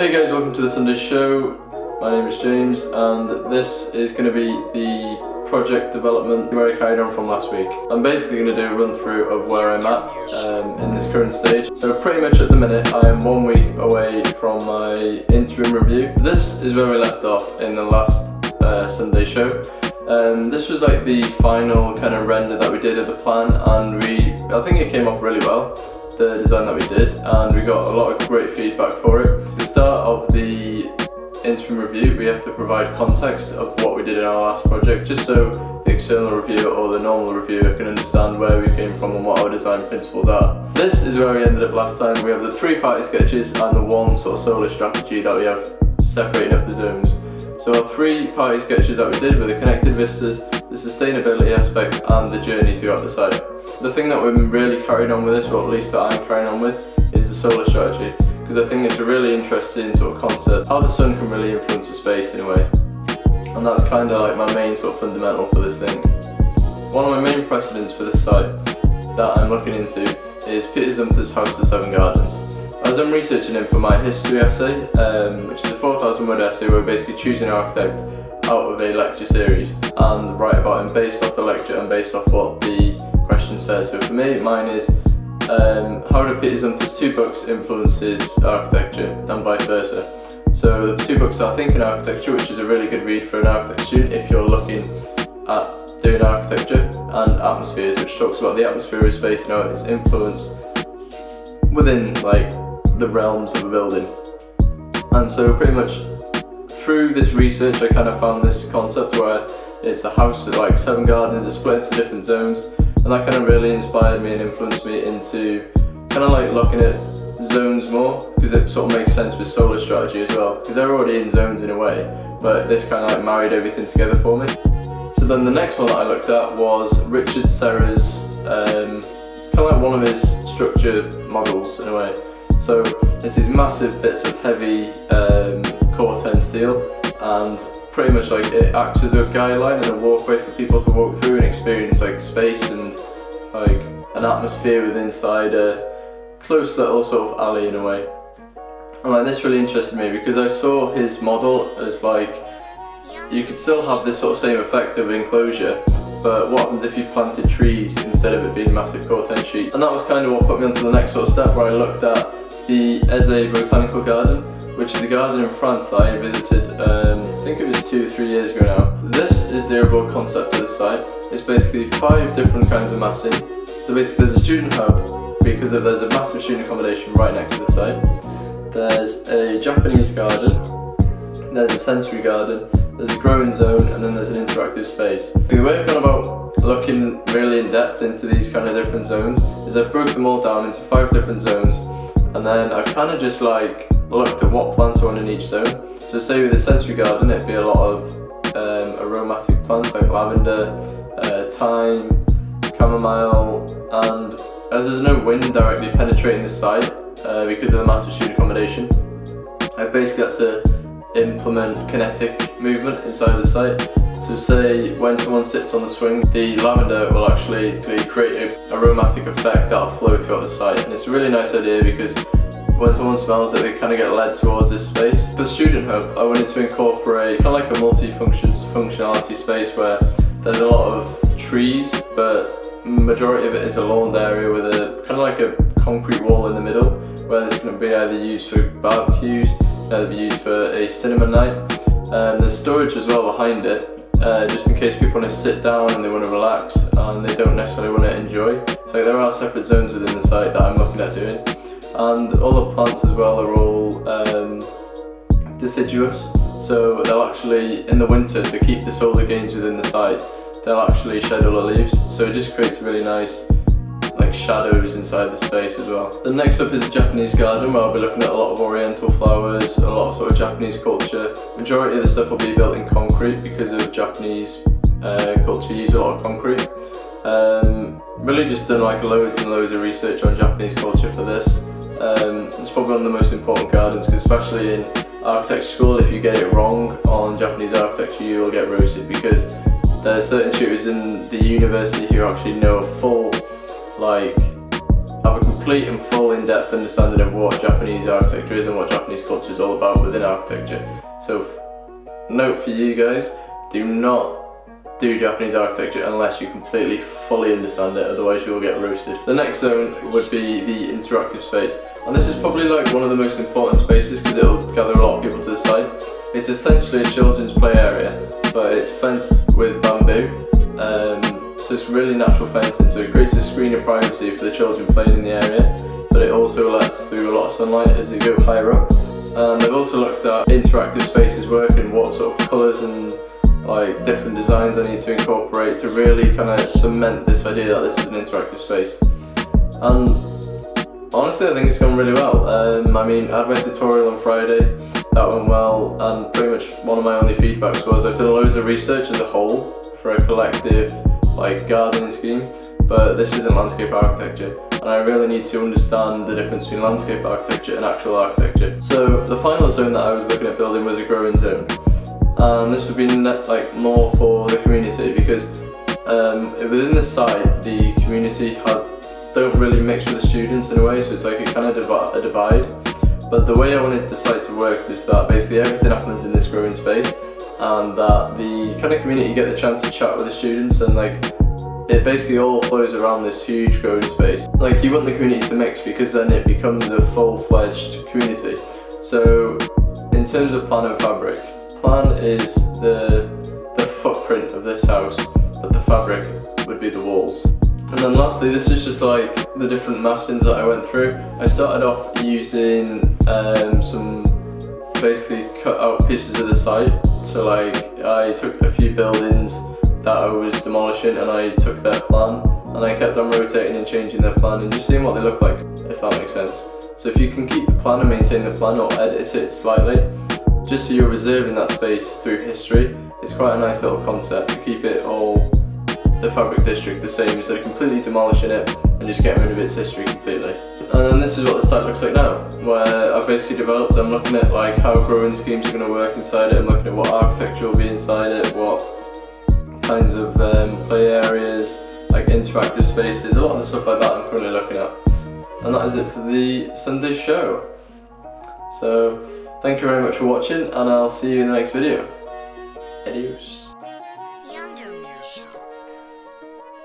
Hey guys, welcome to the Sunday show. My name is James and this is going to be the project development where I carried on from last week. I'm basically going to do a run through of where I'm at in this current stage. So pretty much at the minute I am 1 week away from my interim review. This is where we left off in the last Sunday show. This was like the final kind of render that we did of the plan, and I think it came off really well, the design that we did, and we got a lot of great feedback for it. At the start of the interim review we have to provide context of what we did in our last project, just so the external reviewer or the normal reviewer can understand where we came from and what our design principles are. This is where we ended up last time. We have the 3 party sketches and the 1 sort of solo strategy that we have separating up the zones. So our 3 party sketches that we did were the connected vistas, the sustainability aspect and the journey throughout the site. The thing that we've been really carrying on with this, or at least that I'm carrying on with, is the solar strategy, because I think it's a really interesting sort of concept, how the sun can really influence the space in a way. And that's kind of like my main sort of fundamental for this thing. One of my main precedents for this site that I'm looking into is Peter Zumthor's House of 7 Gardens. As I'm researching him for my history essay, which is a 4,000 word essay where we're basically choosing an architect out of a lecture series and write about him based off the lecture and based off what the question says. So for me, mine is how do Peter Zumthor's 2 books influence his architecture and vice versa. So the 2 books are Thinking Architecture, which is a really good read for an architecture student if you're looking at doing architecture, and Atmospheres, which talks about the atmosphere of space and how it's influenced within like the realms of a building. And so pretty much through this research I kind of found this concept where it's a house with like 7 gardens, it's split into different zones, and that kind of really inspired me and influenced me into kind of like looking at zones more, because it sort of makes sense with solar strategy as well, because they're already in zones in a way, but this kind of like married everything together for me. So then the next one that I looked at was Richard Serra's kind of like one of his structure models in a way. So it's these massive bits of heavy core 10 steel, and pretty much like it acts as a guide line and a walkway for people to walk through and experience like space and like an atmosphere within inside a close little sort of alley in a way. And like this really interested me because I saw his model as like you could still have this sort of same effect of enclosure, but what happens if you planted trees instead of it being massive core 10 sheets? And that was kind of what put me onto the next sort of step, where I looked at the Eze Botanical Garden, which is a garden in France that I visited, I think it was 2 or 3 years ago now. This is the overall concept of the site. It's basically 5 different kinds of massing. So basically there's a student hub, because there's a massive student accommodation right next to the site. There's a Japanese garden, there's a sensory garden, there's a growing zone, and then there's an interactive space. The way I've gone about looking really in depth into these kind of different zones is I've broke them all down into 5 different zones, and then I've kind of just like looked at what plants are on in each zone. So say with the sensory garden it'd be a lot of aromatic plants like lavender, thyme, chamomile, and as there's no wind directly penetrating the site because of the massive student accommodation, I basically had to implement kinetic movement inside the site. So say when someone sits on the swing, the lavender will actually create an aromatic effect that will flow throughout the site, and it's a really nice idea because when someone smells it they kind of get led towards this space. For the student hub I wanted to incorporate kind of like a functionality space where there's a lot of trees, but majority of it is a lawned area with a kind of like a concrete wall in the middle, where this can be either used for barbecues, either used for a cinema night. There's storage as well behind it, just in case people want to sit down and they want to relax and they don't necessarily want to enjoy. So there are separate zones within the site that I'm looking at doing, and all the plants as well are all deciduous, so they'll actually, in the winter, to keep the solar gains within the site, they'll actually shed all the leaves, so it just creates really nice like shadows inside the space as well. The next up is the Japanese garden, where I'll be looking at a lot of oriental flowers, a lot of sort of Japanese culture. Majority of the stuff will be built in concrete because of Japanese culture use a lot of concrete. Really just done like loads and loads of research on Japanese culture for this. It's probably one of the most important gardens, because especially in architecture school, if you get it wrong on Japanese architecture you will get roasted, because there's certain tutors in the university who actually know a full like have a complete and full in-depth understanding of what Japanese architecture is and what Japanese culture is all about within architecture. So note for you guys, do not do Japanese architecture unless you completely fully understand it, otherwise you'll get roasted. The next zone would be the interactive space, and this is probably like one of the most important spaces because it'll gather a lot of people to the site. It's essentially a children's play area, but it's fenced with bamboo, so it's really natural fencing, so it creates a screen of privacy for the children playing in the area, but it also lets through a lot of sunlight as you go higher up. And they've also looked at interactive spaces work and what sort of colours and like different designs I need to incorporate to really kind of cement this idea that this is an interactive space. And honestly I think it's gone really well. I mean, I had my tutorial on Friday, that went well, and pretty much one of my only feedbacks was I've done loads of research as a whole for a collective like gardening scheme, but this isn't landscape architecture, and I really need to understand the difference between landscape architecture and actual architecture. So the final zone that I was looking at building was a growing zone. And this would be like more for the community because within the site the community don't really mix with the students in a way, so it's like a kind of a divide. But the way I wanted the site to work is that basically everything happens in this growing space, and that the kind of community get the chance to chat with the students, and like it basically all flows around this huge growing space. Like you want the community to mix because then it becomes a full-fledged community. So in terms of plan and fabric, plan is the footprint of this house, but the fabric would be the walls. And then lastly, this is just like the different massings that I went through. I started off using some basically cut out pieces of the site. So like I took a few buildings that I was demolishing and I took their plan and I kept on rotating and changing their plan and just seeing what they look like, if that makes sense. So if you can keep the plan and maintain the plan or edit it slightly, just so you're reserving that space through history, it's quite a nice little concept to keep it all, the fabric district, the same instead of completely demolishing it and just getting rid of its history completely. And then this is what the site looks like now, where I've basically developed, I'm looking at like how growing schemes are going to work inside it, I'm looking at what architecture will be inside it, what kinds of play areas, like interactive spaces, a lot of the stuff like that I'm currently looking at. And that is it for the Sunday show. So thank you very much for watching, and I'll see you in the next video. Adios.